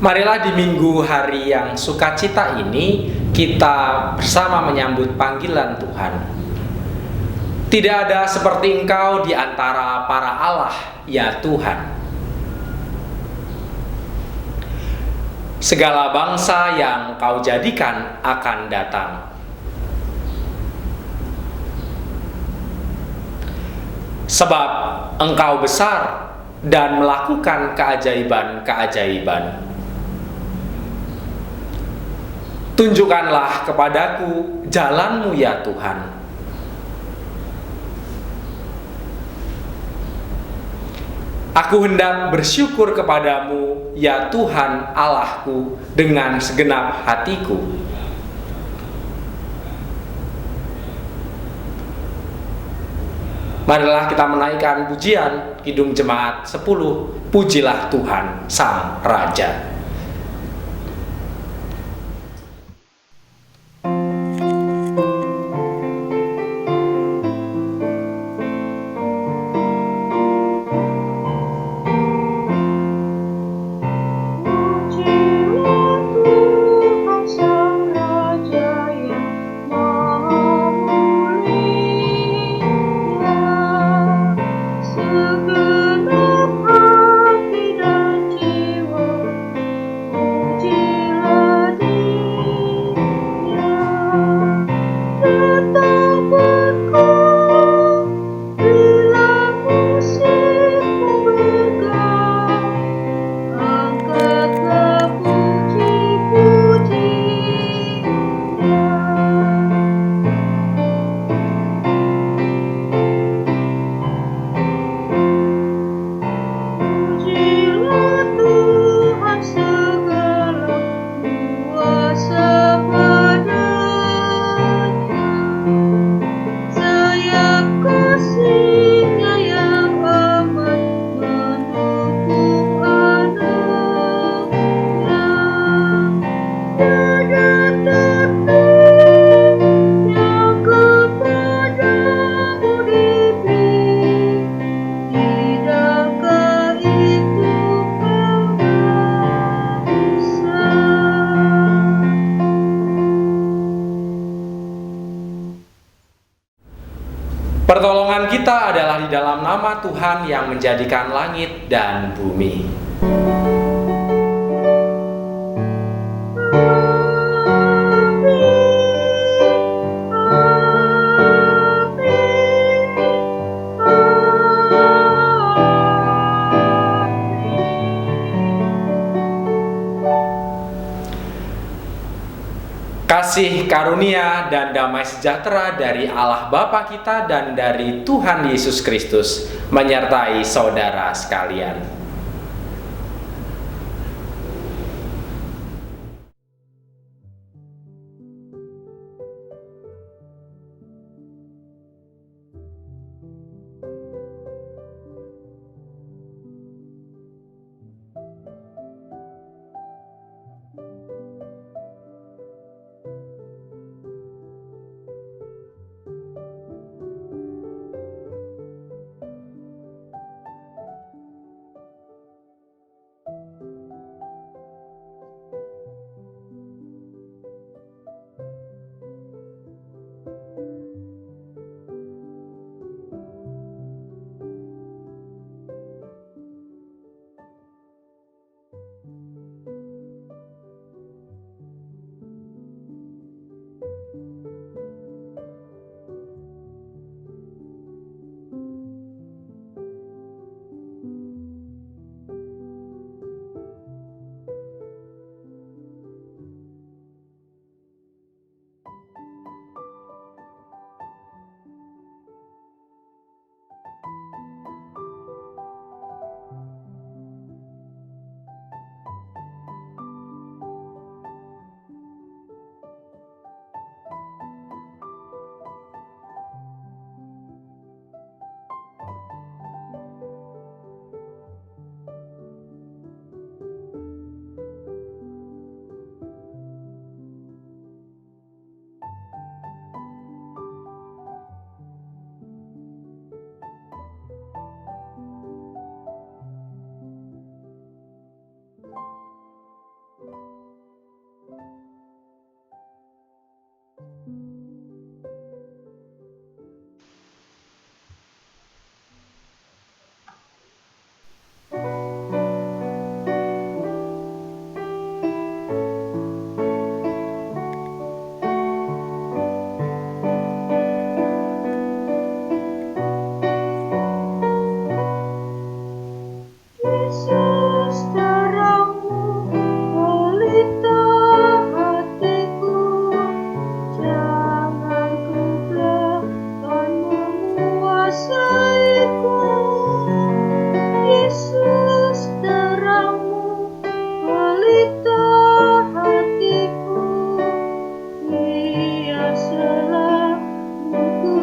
Marilah di minggu hari yang sukacita ini kita bersama menyambut panggilan Tuhan. Tidak ada seperti Engkau di antara para Allah, ya Tuhan. Segala bangsa yang Kau jadikan akan datang. Sebab Engkau besar dan melakukan keajaiban-keajaiban. Tunjukkanlah kepadaku jalan-Mu, ya Tuhan. Aku hendak bersyukur kepadamu, ya Tuhan Allahku, dengan segenap hatiku. Marilah kita menaikkan pujian Kidung Jemaat 10, Pujilah Tuhan Sang Raja. Pertolongan kita adalah di dalam nama Tuhan yang menjadikan langit dan bumi. Kasih karunia dan damai sejahtera dari Allah Bapa kita dan dari Tuhan Yesus Kristus menyertai saudara sekalian.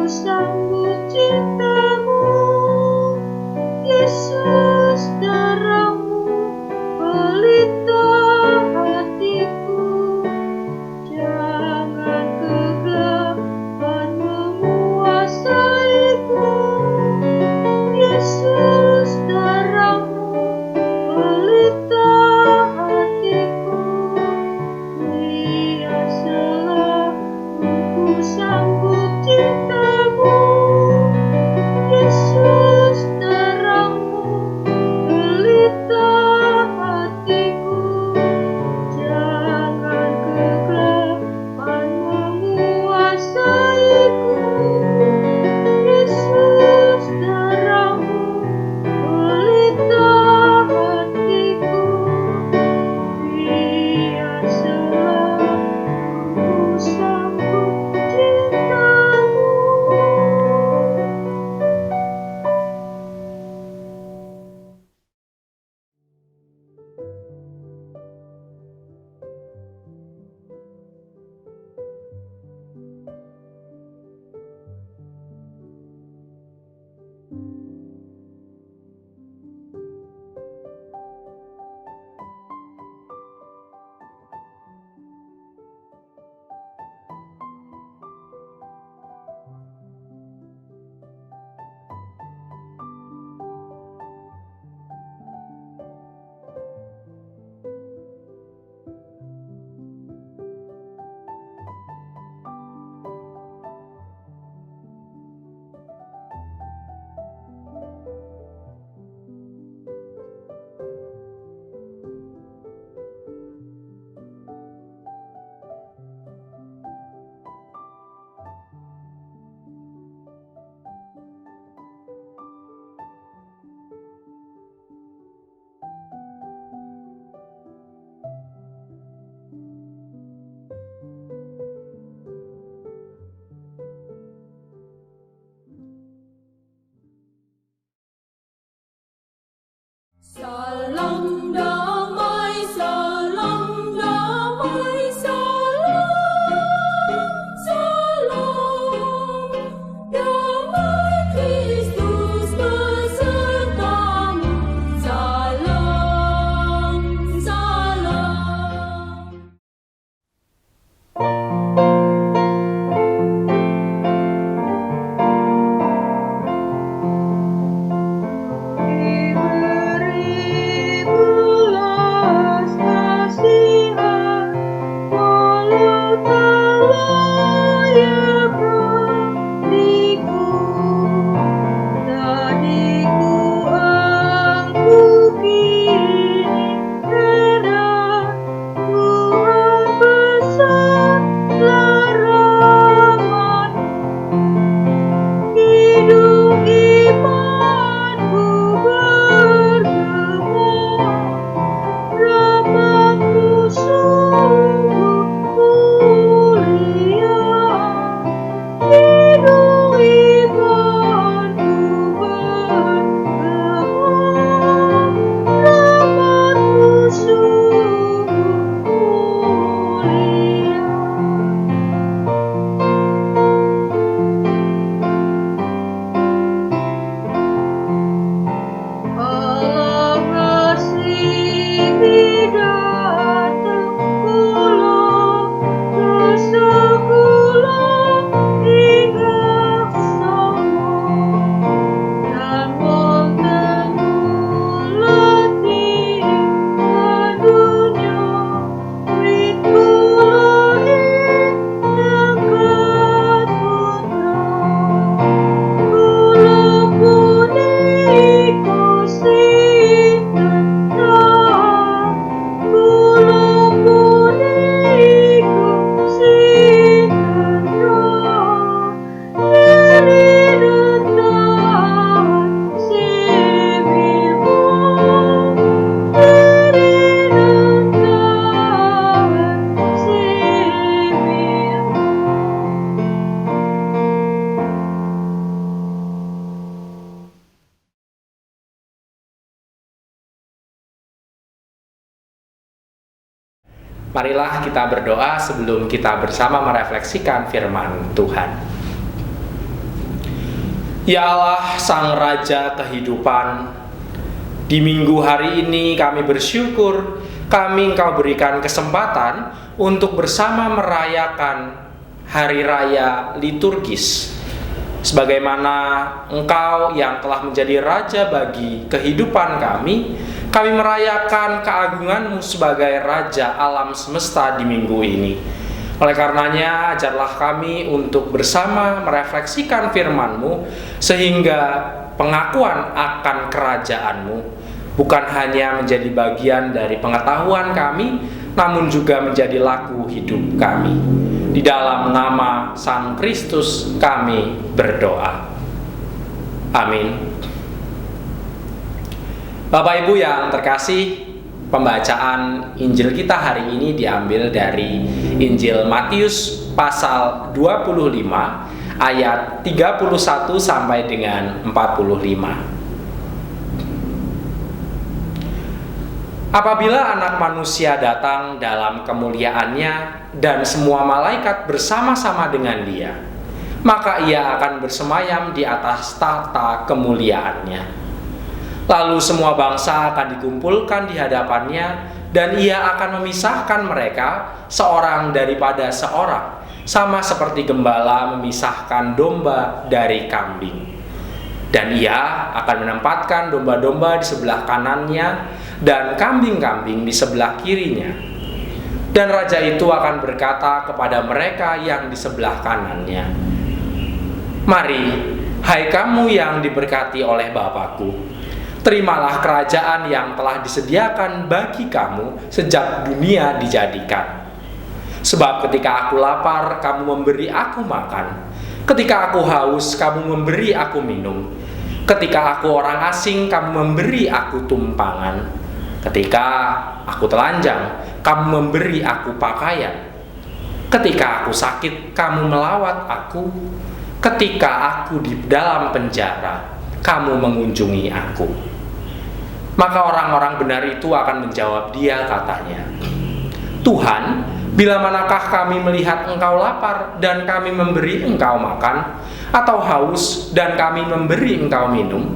sambut cintamu, Yesus, darahmu pelita hatiku. Jangan kegelapan menguasaiku, Yesus, darahmu pelita hatiku. Dia selalu ku sambut cintamu, Yesus, darahmu pelita hatiku. Jangan kegelapan menguasaiku, Yesus, darahmu pelita hatiku. Dia selalu ku sambut cintamu. Salam damai, salam damai, salam, salam. Damai Kristus besertamu, salam, salam. Diberi belas kasihan, walau tak layak hatiku. Tadiku aku kini heran, Tuhan besarlah rahmat-Mu. Hidung imanku bergema, rahmat-Mu sungguh mulia. Hidung imanku bergema, rahmat-Mu sungguh mulia. Allah kasihi datang pulang, kesakulah ingat semua, dan bertemu lagi dunia. Rindulah dekat putra, walaupun ikut sintang, walaupun ikut sintang, diri rendahan sibirmu, diri rendahan sibirmu. Marilah kita berdoa sebelum kita bersama merefleksikan firman Tuhan. Ya Allah, Sang Raja kehidupan, di minggu hari ini kami bersyukur Engkau berikan kesempatan untuk bersama merayakan hari raya liturgis. Sebagaimana Engkau yang telah menjadi Raja bagi kehidupan kami merayakan keagungan-Mu sebagai Raja alam semesta di minggu ini. Oleh karenanya, ajarlah kami untuk bersama merefleksikan firman-Mu, sehingga pengakuan akan kerajaan-Mu bukan hanya menjadi bagian dari pengetahuan kami, namun juga menjadi laku hidup kami. Di dalam nama Sang Kristus kami berdoa. Amin. Bapak Ibu yang terkasih, pembacaan Injil kita hari ini diambil dari Injil Matius pasal 25 ayat 31 sampai dengan 45. Apabila Anak Manusia datang dalam kemuliaannya dan semua malaikat bersama-sama dengan Dia, maka Ia akan bersemayam di atas tahta kemuliaannya. Lalu semua bangsa akan dikumpulkan di hadapannya, dan Ia akan memisahkan mereka seorang daripada seorang, sama seperti gembala memisahkan domba dari kambing. Dan Ia akan menempatkan domba-domba di sebelah kanannya dan kambing-kambing di sebelah kirinya. Dan Raja itu akan berkata kepada mereka yang di sebelah kanannya, "Mari, hai kamu yang diberkati oleh Bapa-Ku, terimalah kerajaan yang telah disediakan bagi kamu sejak dunia dijadikan. Sebab ketika aku lapar, kamu memberi aku makan. Ketika aku haus, kamu memberi aku minum. Ketika aku orang asing, kamu memberi aku tumpangan. Ketika aku telanjang, kamu memberi aku pakaian. Ketika aku sakit, kamu melawat aku. Ketika aku di dalam penjara, kamu mengunjungi aku." Maka orang-orang benar itu akan menjawab Dia, katanya, "Tuhan, bila manakah kami melihat Engkau lapar dan kami memberi Engkau makan, atau haus dan kami memberi Engkau minum?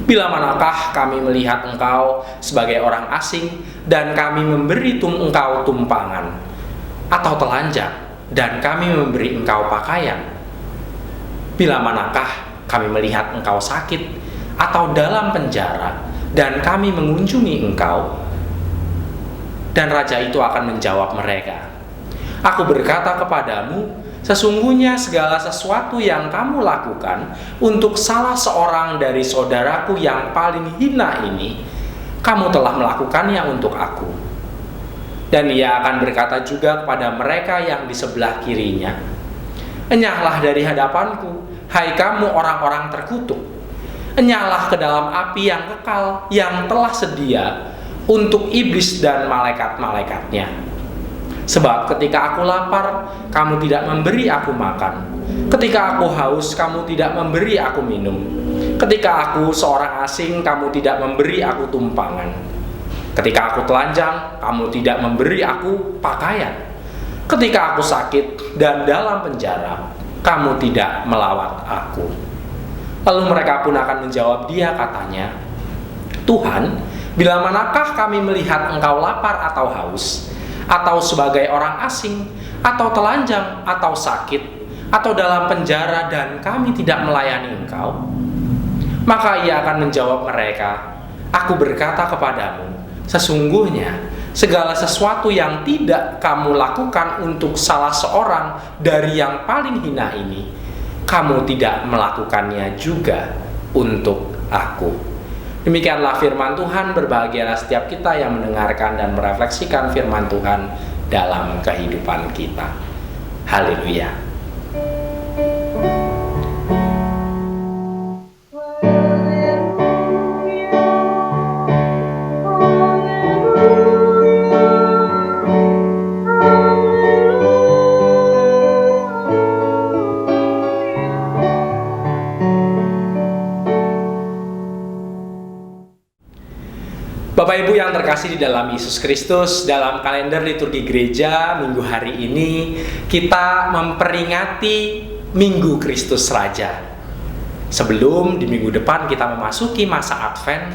Bila manakah kami melihat Engkau sebagai orang asing dan kami memberi Engkau tumpangan, atau telanjang dan kami memberi Engkau pakaian? Bila manakah kami melihat Engkau sakit atau dalam penjara dan kami mengunjungi Engkau?" Dan Raja itu akan menjawab mereka, "Aku berkata kepadamu, sesungguhnya segala sesuatu yang kamu lakukan untuk salah seorang dari saudaraku yang paling hina ini, kamu telah melakukannya untuk aku." Dan Ia akan berkata juga kepada mereka yang di sebelah kirinya, "Enyahlah dari hadapanku, hai kamu orang-orang terkutuk. Enyahlah ke dalam api yang kekal yang telah sedia untuk iblis dan malaikat-malaikatnya. Sebab ketika aku lapar, kamu tidak memberi aku makan. Ketika aku haus, kamu tidak memberi aku minum. Ketika aku seorang asing, kamu tidak memberi aku tumpangan. Ketika aku telanjang, kamu tidak memberi aku pakaian. Ketika aku sakit dan dalam penjara, kamu tidak melawat aku." Lalu mereka pun akan menjawab Dia, katanya, "Tuhan, bila manakah kami melihat Engkau lapar atau haus, atau sebagai orang asing, atau telanjang, atau sakit, atau dalam penjara dan kami tidak melayani Engkau?" Maka Ia akan menjawab mereka, "Aku berkata kepadamu, sesungguhnya segala sesuatu yang tidak kamu lakukan untuk salah seorang dari yang paling hina ini, kamu tidak melakukannya juga untuk aku." Demikianlah firman Tuhan. Berbahagialah setiap kita yang mendengarkan dan merefleksikan firman Tuhan dalam kehidupan kita. Haleluya. Bapak Ibu yang terkasih di dalam Yesus Kristus, dalam kalender liturgi gereja minggu hari ini kita memperingati Minggu Kristus Raja. Sebelum di minggu depan kita memasuki masa Advent,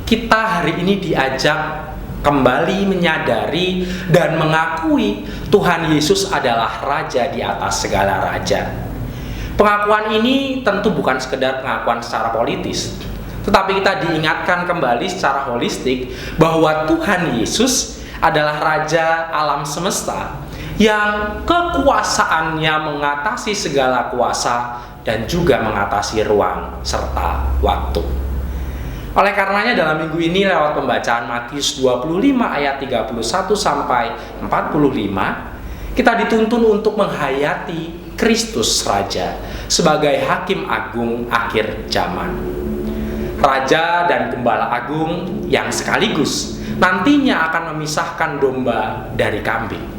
kita hari ini diajak kembali menyadari dan mengakui Tuhan Yesus adalah Raja di atas segala raja. Pengakuan ini tentu bukan sekedar pengakuan secara politis, tetapi kita diingatkan kembali secara holistik bahwa Tuhan Yesus adalah Raja alam semesta yang kekuasaannya mengatasi segala kuasa dan juga mengatasi ruang serta waktu. Oleh karenanya dalam minggu ini lewat pembacaan Matius 25 ayat 31 sampai 45, kita dituntun untuk menghayati Kristus Raja sebagai Hakim Agung akhir zaman. Raja dan Gembala Agung yang sekaligus nantinya akan memisahkan domba dari kambing.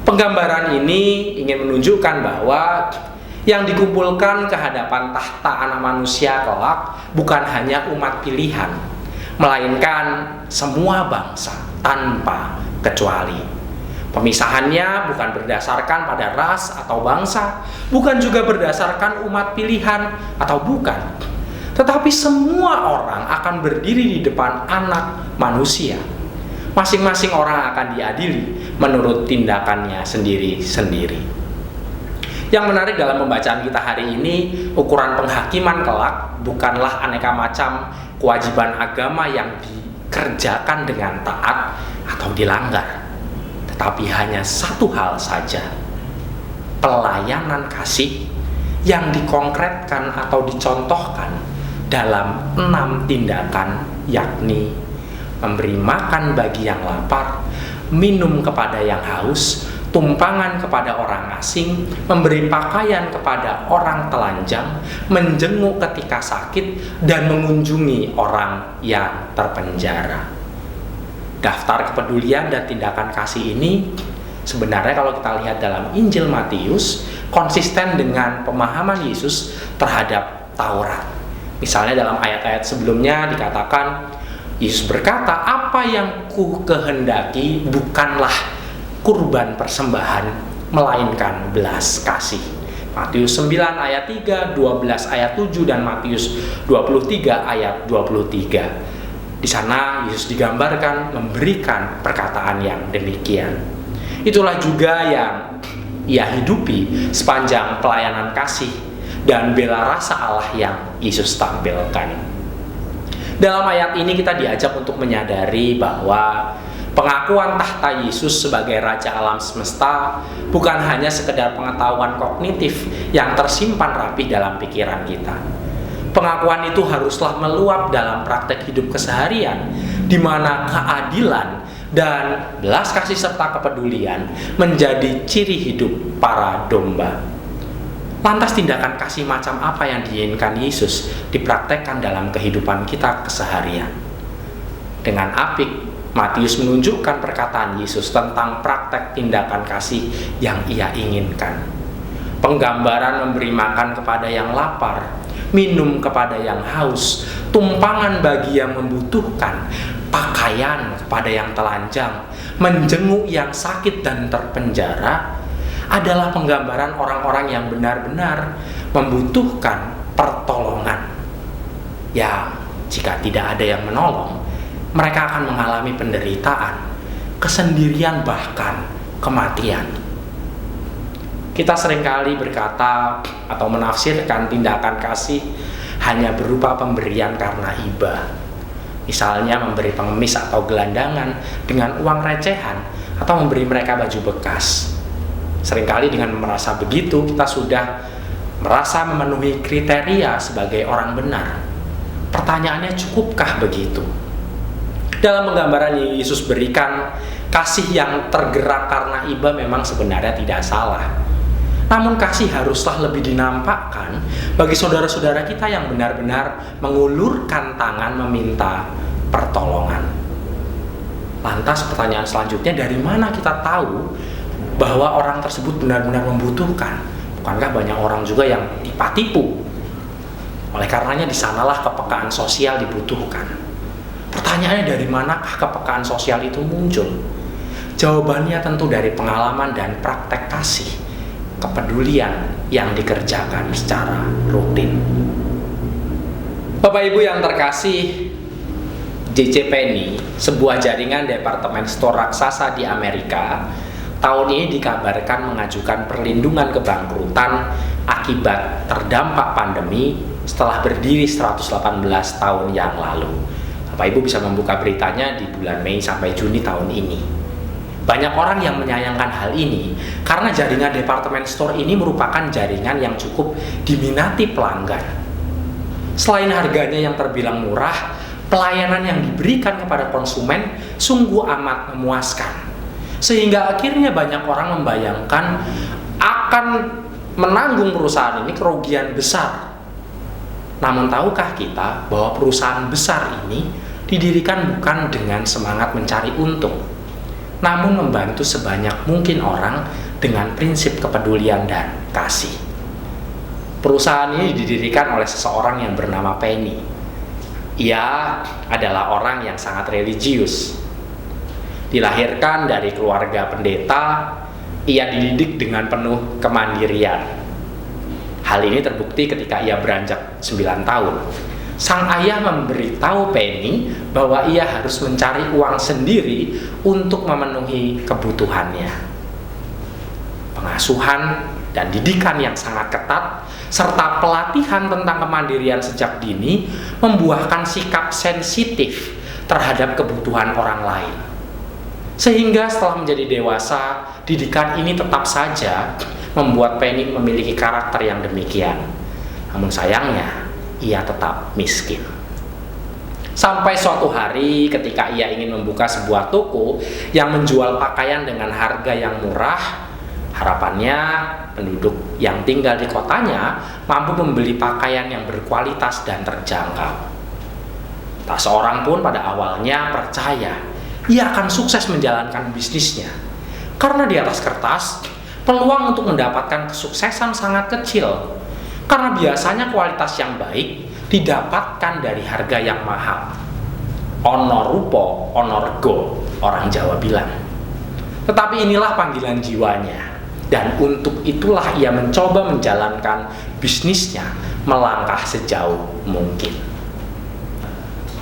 Penggambaran ini ingin menunjukkan bahwa yang dikumpulkan ke hadapan tahta anak manusia kelak bukan hanya umat pilihan, melainkan semua bangsa tanpa kecuali. Pemisahannya bukan berdasarkan pada ras atau bangsa, bukan juga berdasarkan umat pilihan atau bukan, tetapi semua orang akan berdiri di depan anak manusia. Masing-masing orang akan diadili menurut tindakannya sendiri-sendiri. Yang menarik dalam pembacaan kita hari ini, ukuran penghakiman kelak bukanlah aneka macam kewajiban agama yang dikerjakan dengan taat atau dilanggar, tetapi hanya satu hal saja, pelayanan kasih yang dikonkretkan atau dicontohkan dalam 6 tindakan, yakni memberi makan bagi yang lapar, minum kepada yang haus, tumpangan kepada orang asing, memberi pakaian kepada orang telanjang, menjenguk ketika sakit, dan mengunjungi orang yang terpenjara. Daftar kepedulian dan tindakan kasih ini sebenarnya kalau kita lihat dalam Injil Matius konsisten dengan pemahaman Yesus terhadap Taurat. Misalnya dalam ayat-ayat sebelumnya dikatakan, Yesus berkata, apa yang ku kehendaki bukanlah kurban persembahan, melainkan belas kasih. Matius 9 ayat 3, 12 ayat 7, dan Matius 23 ayat 23. Di sana Yesus digambarkan memberikan perkataan yang demikian. Itulah juga yang ia hidupi sepanjang pelayanan kasih dan bela rasa Allah yang Yesus tampilkan. Dalam ayat ini kita diajak untuk menyadari bahwa pengakuan tahta Yesus sebagai Raja alam semesta bukan hanya sekedar pengetahuan kognitif yang tersimpan rapi dalam pikiran kita. Pengakuan itu haruslah meluap dalam praktek hidup keseharian, di mana keadilan dan belas kasih serta kepedulian menjadi ciri hidup para domba. Lantas tindakan kasih macam apa yang diinginkan Yesus dipraktekkan dalam kehidupan kita keseharian? Dengan apik, Matius menunjukkan perkataan Yesus tentang praktek tindakan kasih yang ia inginkan. Penggambaran memberi makan kepada yang lapar, minum kepada yang haus, tumpangan bagi yang membutuhkan, pakaian kepada yang telanjang, menjenguk yang sakit dan terpenjara, adalah penggambaran orang-orang yang benar-benar membutuhkan pertolongan. Ya, jika tidak ada yang menolong, mereka akan mengalami penderitaan, kesendirian, bahkan kematian. Kita seringkali berkata atau menafsirkan tindakan kasih hanya berupa pemberian karena hibah. Misalnya memberi pengemis atau gelandangan dengan uang recehan atau memberi mereka baju bekas. Seringkali dengan merasa begitu, kita sudah merasa memenuhi kriteria sebagai orang benar. Pertanyaannya, cukupkah begitu? Dalam penggambaran yang Yesus berikan, kasih yang tergerak karena iba memang sebenarnya tidak salah. Namun kasih haruslah lebih dinampakkan bagi saudara-saudara kita yang benar-benar mengulurkan tangan meminta pertolongan. Lantas pertanyaan selanjutnya, dari mana kita tahu bahwa orang tersebut benar-benar membutuhkan? Bukankah banyak orang juga yang tipu? Oleh karenanya di sanalah kepekaan sosial dibutuhkan. Pertanyaannya, dari manakah kepekaan sosial itu muncul? Jawabannya tentu dari pengalaman dan praktek kasih, kepedulian, yang dikerjakan secara rutin. Bapak Ibu yang terkasih, J.C. Penney, sebuah jaringan departemen store raksasa di Amerika, tahun ini dikabarkan mengajukan perlindungan kebangkrutan akibat terdampak pandemi setelah berdiri 118 tahun yang lalu. Bapak Ibu bisa membuka beritanya di bulan Mei sampai Juni tahun ini. Banyak orang yang menyayangkan hal ini karena jaringan departemen store ini merupakan jaringan yang cukup diminati pelanggan. Selain harganya yang terbilang murah, pelayanan yang diberikan kepada konsumen sungguh amat memuaskan. Sehingga akhirnya banyak orang membayangkan akan menanggung perusahaan ini kerugian besar. Namun tahukah kita bahwa perusahaan besar ini didirikan bukan dengan semangat mencari untung, namun membantu sebanyak mungkin orang dengan prinsip kepedulian dan kasih. Perusahaan ini didirikan oleh seseorang yang bernama Penney. Ia adalah orang yang sangat religius. Dilahirkan dari keluarga pendeta, ia dididik dengan penuh kemandirian. Hal ini terbukti ketika ia beranjak 9 tahun. Sang ayah memberitahu Penney bahwa ia harus mencari uang sendiri untuk memenuhi kebutuhannya. Pengasuhan dan didikan yang sangat ketat serta pelatihan tentang kemandirian sejak dini membuahkan sikap sensitif terhadap kebutuhan orang lain. Sehingga setelah menjadi dewasa, didikan ini tetap saja membuat Penney memiliki karakter yang demikian. Namun sayangnya, ia tetap miskin. Sampai suatu hari ketika ia ingin membuka sebuah toko yang menjual pakaian dengan harga yang murah, harapannya penduduk yang tinggal di kotanya mampu membeli pakaian yang berkualitas dan terjangkau. Tak seorang pun pada awalnya percaya ia akan sukses menjalankan bisnisnya. Karena di atas kertas, peluang untuk mendapatkan kesuksesan sangat kecil. Karena biasanya kualitas yang baik didapatkan dari harga yang mahal. Ono rupo, ono rego, orang Jawa bilang. Tetapi inilah panggilan jiwanya. Dan untuk itulah ia mencoba menjalankan bisnisnya melangkah sejauh mungkin.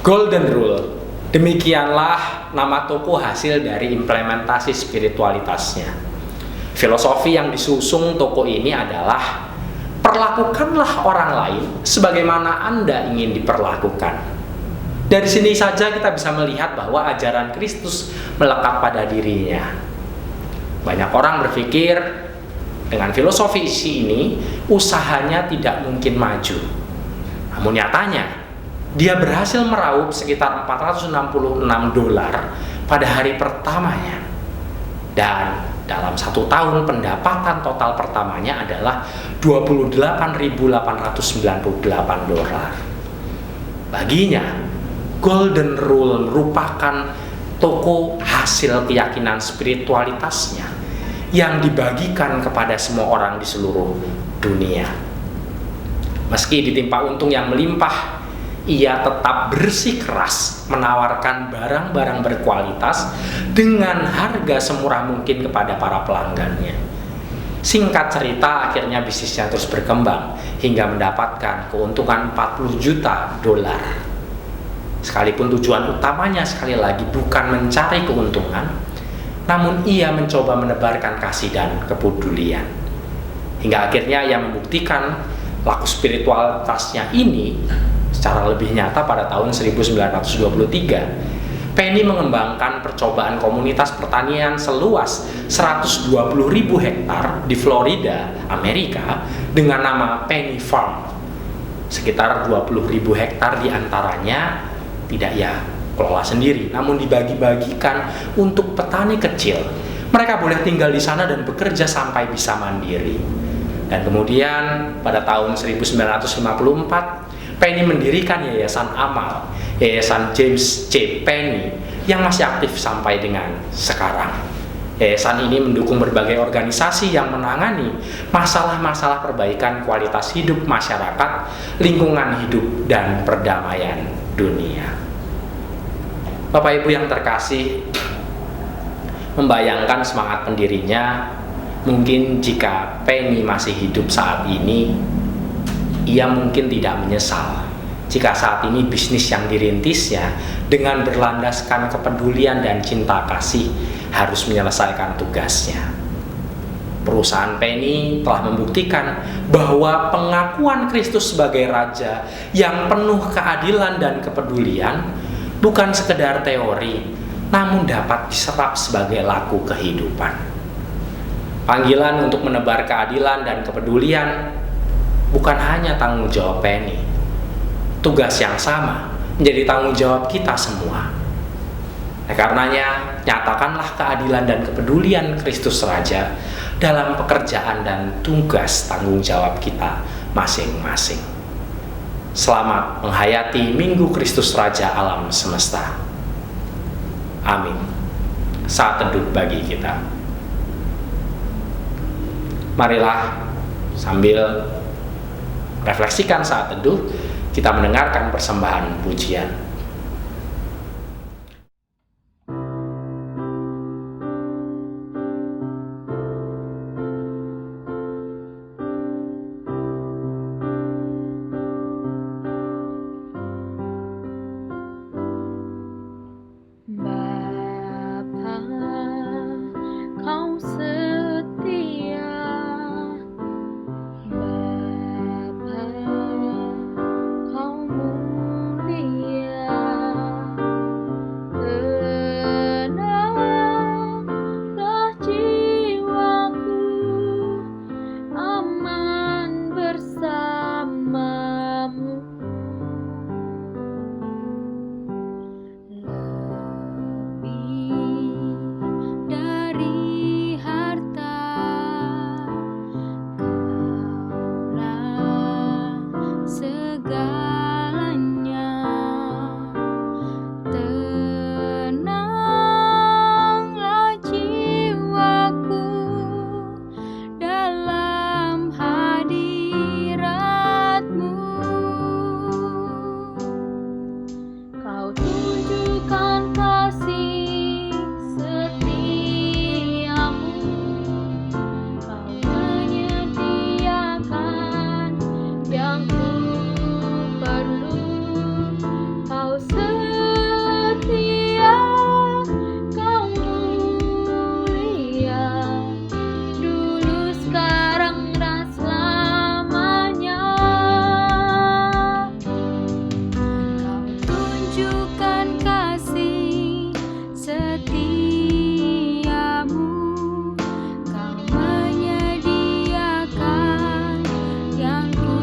Golden Rule, demikianlah nama toko hasil dari implementasi spiritualitasnya. Filosofi yang disusung toko ini adalah perlakukanlah orang lain sebagaimana Anda ingin diperlakukan. Dari sini saja kita bisa melihat bahwa ajaran Kristus melekat pada dirinya. Banyak orang berpikir dengan filosofi isi ini usahanya tidak mungkin maju. Namun nyatanya dia berhasil meraup sekitar $466 pada hari pertamanya. Dan dalam 1 tahun pendapatan total pertamanya adalah $28.898. Baginya, Golden Rule merupakan toko hasil keyakinan spiritualitasnya yang dibagikan kepada semua orang di seluruh dunia. Meski ditimpa untung yang melimpah, ia tetap bersikeras menawarkan barang-barang berkualitas dengan harga semurah mungkin kepada para pelanggannya. Singkat cerita, akhirnya bisnisnya terus berkembang hingga mendapatkan keuntungan $40 juta. Sekalipun tujuan utamanya sekali lagi bukan mencari keuntungan, namun ia mencoba menebarkan kasih dan kepedulian. Hingga akhirnya ia membuktikan laku spiritualitasnya ini secara lebih nyata pada tahun 1923. Penney mengembangkan percobaan komunitas pertanian seluas 120.000 hektar di Florida, Amerika dengan nama Penney Farm. Sekitar 20.000 hektar diantaranya tidak ia kelola sendiri, namun dibagi-bagikan untuk petani kecil. Mereka boleh tinggal di sana dan bekerja sampai bisa mandiri. Dan kemudian pada tahun 1954, Penney mendirikan Yayasan Amal, Yayasan James C. Penney yang masih aktif sampai dengan sekarang. Yayasan ini mendukung berbagai organisasi yang menangani masalah-masalah perbaikan kualitas hidup masyarakat, lingkungan hidup, dan perdamaian dunia. Bapak Ibu yang terkasih, membayangkan semangat pendirinya Mungkin jika Penny masih hidup saat ini, ia mungkin tidak menyesal jika saat ini bisnis yang dirintisnya dengan berlandaskan kepedulian dan cinta kasih harus menyelesaikan tugasnya. Perusahaan Penny telah membuktikan bahwa pengakuan Kristus sebagai Raja yang penuh keadilan dan kepedulian bukan sekedar teori, namun dapat diserap sebagai laku kehidupan. Panggilan untuk menebar keadilan dan kepedulian bukan hanya tanggung jawab Penny. Tugas yang sama menjadi tanggung jawab kita semua. Karenanya, nyatakanlah keadilan dan kepedulian Kristus Raja dalam pekerjaan dan tugas tanggung jawab kita masing-masing. Selamat menghayati Minggu Kristus Raja alam semesta. Amin. Saat teduh bagi kita. Marilah sambil refleksikan saat teduh, kita mendengarkan persembahan pujian. Bapa, Kau setia. Bapa, Kau mulia. Tenanglah jiwaku, aman bersamamu. Lebih dari harta, Kaulah segalanya. Tenanglah jiwaku dalam hadirat-Mu. Kau tunjukkan kasih setiamu, Kau menyediakan yang ku perlu. Kau setia, Kau mulia, dulu, sekarang, dan selamanya. Kau tunjukkan kasih setiamu, Kau menyediakan yang ku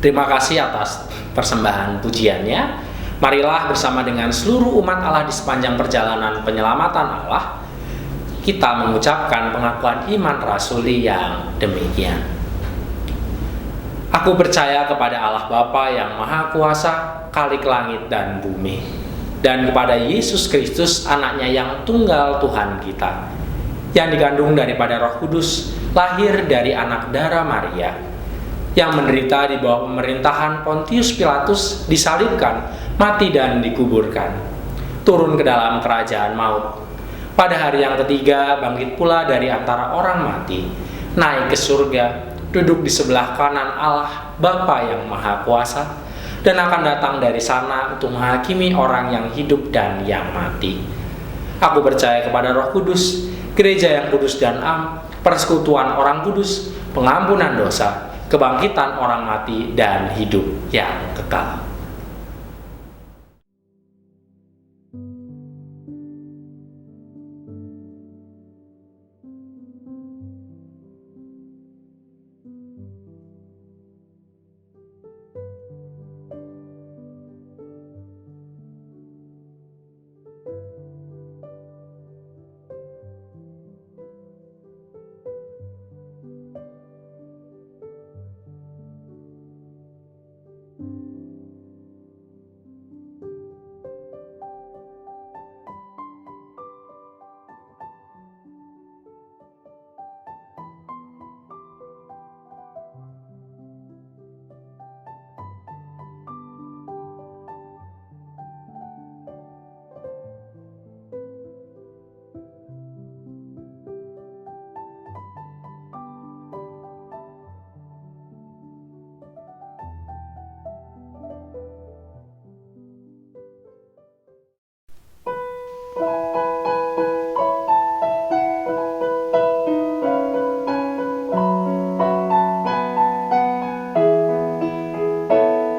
Terima kasih atas persembahan pujiannya. Marilah bersama dengan seluruh umat Allah di sepanjang perjalanan penyelamatan Allah, kita mengucapkan pengakuan iman rasuli yang demikian. Aku percaya kepada Allah Bapa yang Maha Kuasa, Khalik langit dan bumi, dan kepada Yesus Kristus, anaknya yang tunggal Tuhan kita, yang dikandung daripada Roh Kudus, lahir dari anak darah Maria, yang menderita di bawah pemerintahan Pontius Pilatus, disalibkan, mati dan dikuburkan, turun ke dalam kerajaan maut. Pada hari yang ketiga bangkit pula dari antara orang mati, naik ke surga, duduk di sebelah kanan Allah Bapa yang Maha Kuasa, dan akan datang dari sana untuk menghakimi orang yang hidup dan yang mati. Aku percaya kepada Roh Kudus, gereja yang kudus dan am, persekutuan orang kudus, pengampunan dosa, kebangkitan orang mati, dan hidup yang kekal.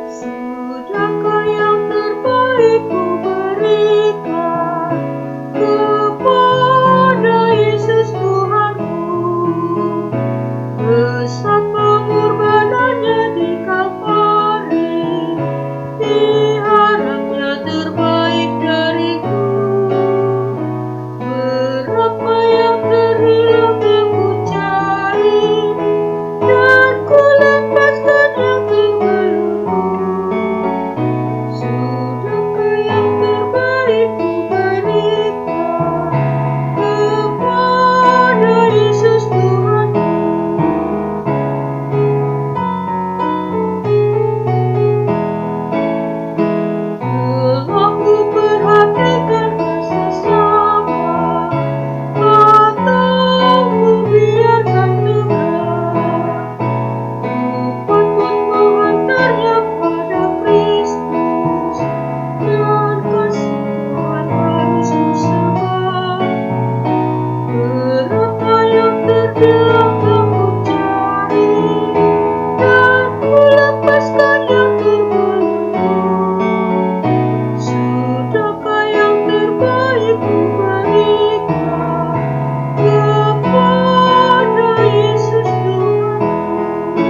Sudahkah yang terbaik ku berikan kepada Yesus Tuhanku? Besar pengorbanannya di Kalvari, diharapnya terbaik dariku. Berapa yang terhilang yang ku cari, dan ku lepaskan yang terbelenggu. Sudahkah yang terbaik ku berikan kepada Yesus Tuhanku? Telah ku perhatikan sesama, atau ku biarkan tegak. Ku patut mengantarnya pada Kristus, dan kasih Tuhan harus ku sebar. Berapa yang terhilang yang ku cari, dan ku lepaskan yang terbelenggu. Sudahkah yang terbaik ku berikan kepada Yesus Tuhanku?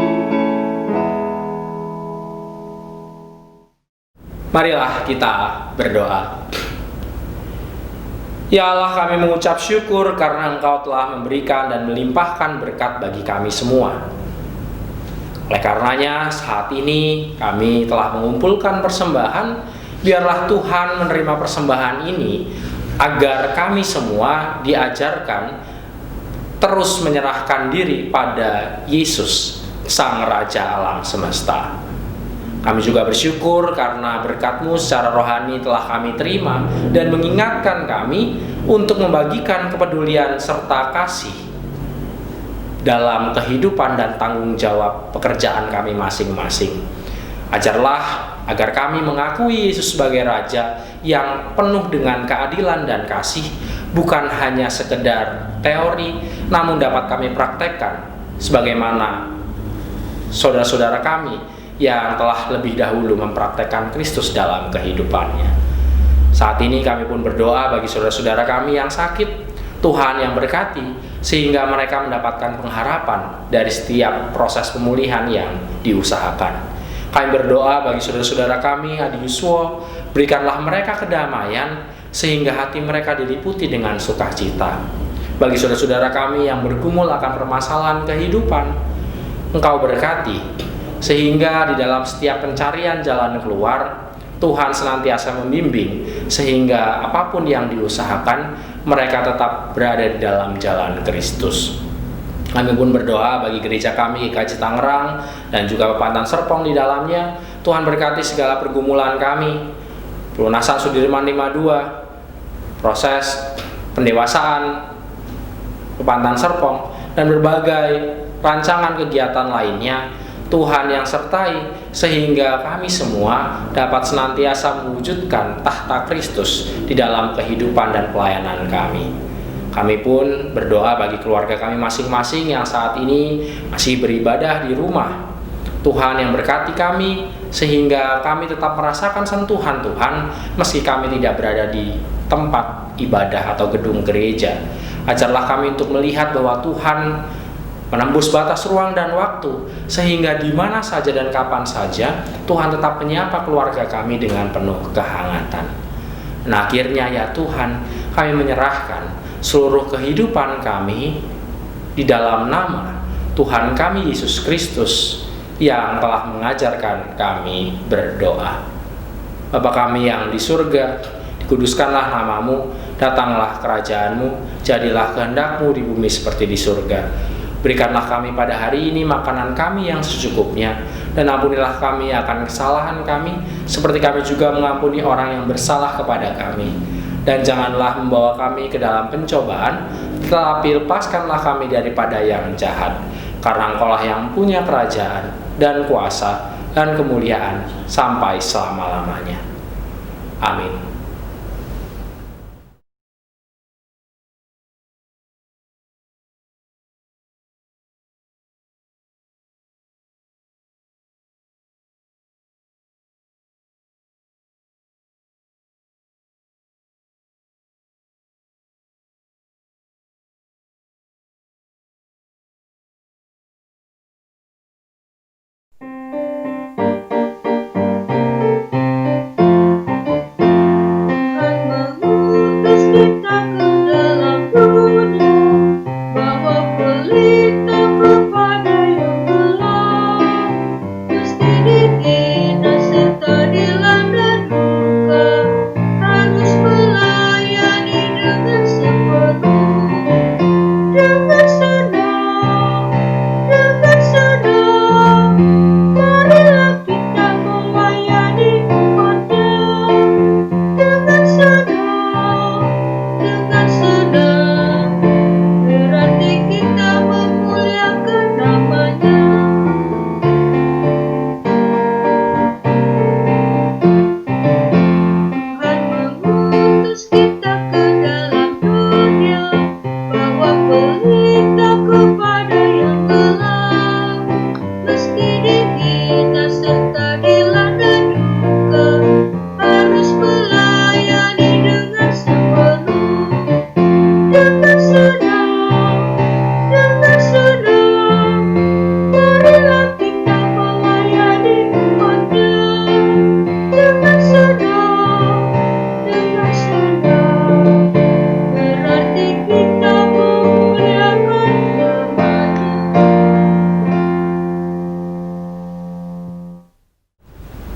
Marilah kita berdoa. Ya Allah, kami mengucap syukur karena Engkau telah memberikan dan melimpahkan berkat bagi kami semua. Oleh karenanya, saat ini kami telah mengumpulkan persembahan. Biarlah Tuhan menerima persembahan ini, agar kami semua diajarkan terus menyerahkan diri pada Yesus, Sang Raja Alam Semesta. Kami juga bersyukur karena berkat-Mu secara rohani telah kami terima dan mengingatkan kami untuk membagikan kepedulian serta kasih dalam kehidupan dan tanggung jawab pekerjaan kami masing-masing. Ajarlah agar kami mengakui Yesus sebagai Raja yang penuh dengan keadilan dan kasih, bukan hanya sekedar teori, namun dapat kami praktekkan sebagaimana saudara-saudara kami yang telah lebih dahulu mempraktekkan Kristus dalam kehidupannya. Saat ini kami pun berdoa bagi saudara-saudara kami yang sakit, Tuhan yang berkati, sehingga mereka mendapatkan pengharapan dari setiap proses pemulihan yang diusahakan. Kami berdoa bagi saudara-saudara kami, Adi Yuswo, berikanlah mereka kedamaian sehingga hati mereka diliputi dengan sukacita. Bagi saudara-saudara kami yang bergumul akan permasalahan kehidupan, Engkau berkati, sehingga di dalam setiap pencarian jalan keluar, Tuhan senantiasa membimbing, sehingga apapun yang diusahakan, mereka tetap berada di dalam jalan Kristus. Kami pun berdoa bagi gereja kami, GKJ Tangerang, dan juga Pepantan Serpong di dalamnya. Tuhan berkati segala pergumulan kami, pelunasan Sudirman 52, proses pendewasaan Pepantan Serpong, dan berbagai rancangan kegiatan lainnya. Tuhan yang sertai sehingga kami semua dapat senantiasa mewujudkan tahta Kristus di dalam kehidupan dan pelayanan kami. Kami pun berdoa bagi keluarga kami masing-masing yang saat ini masih beribadah di rumah. Tuhan yang berkati kami sehingga kami tetap merasakan sentuhan Tuhan meski kami tidak berada di tempat ibadah atau gedung gereja. Ajarlah kami untuk melihat bahwa Tuhan menembus batas ruang dan waktu, sehingga di mana saja dan kapan saja Tuhan tetap menyapa keluarga kami dengan penuh kehangatan. Nah, akhirnya ya Tuhan, kami menyerahkan seluruh kehidupan kami di dalam nama Tuhan kami Yesus Kristus yang telah mengajarkan kami berdoa. Bapa kami yang di surga, dikuduskanlah namamu, datanglah kerajaanmu, jadilah kehendak-Mu di bumi seperti di surga. Berikanlah kami pada hari ini makanan kami yang secukupnya, dan ampunilah kami akan kesalahan kami, seperti kami juga mengampuni orang yang bersalah kepada kami. Dan janganlah membawa kami ke dalam pencobaan, tetapi lepaskanlah kami daripada yang jahat. Karena Engkau-lah yang punya kerajaan, dan kuasa, dan kemuliaan, sampai selama-lamanya. Amin.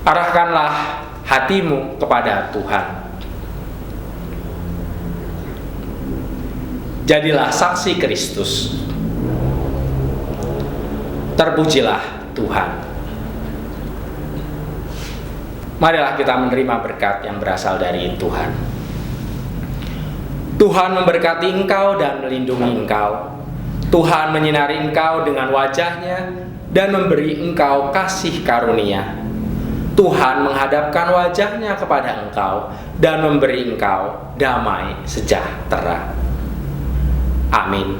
Arahkanlah hatimu kepada Tuhan. Jadilah saksi Kristus. Terpujilah Tuhan. Marilah kita menerima berkat yang berasal dari Tuhan. Tuhan memberkati engkau dan melindungi engkau. Tuhan menyinari engkau dengan wajah-Nya dan memberi engkau kasih karunia. Tuhan menghadapkan wajah-Nya kepada engkau dan memberi engkau damai sejahtera. Amin.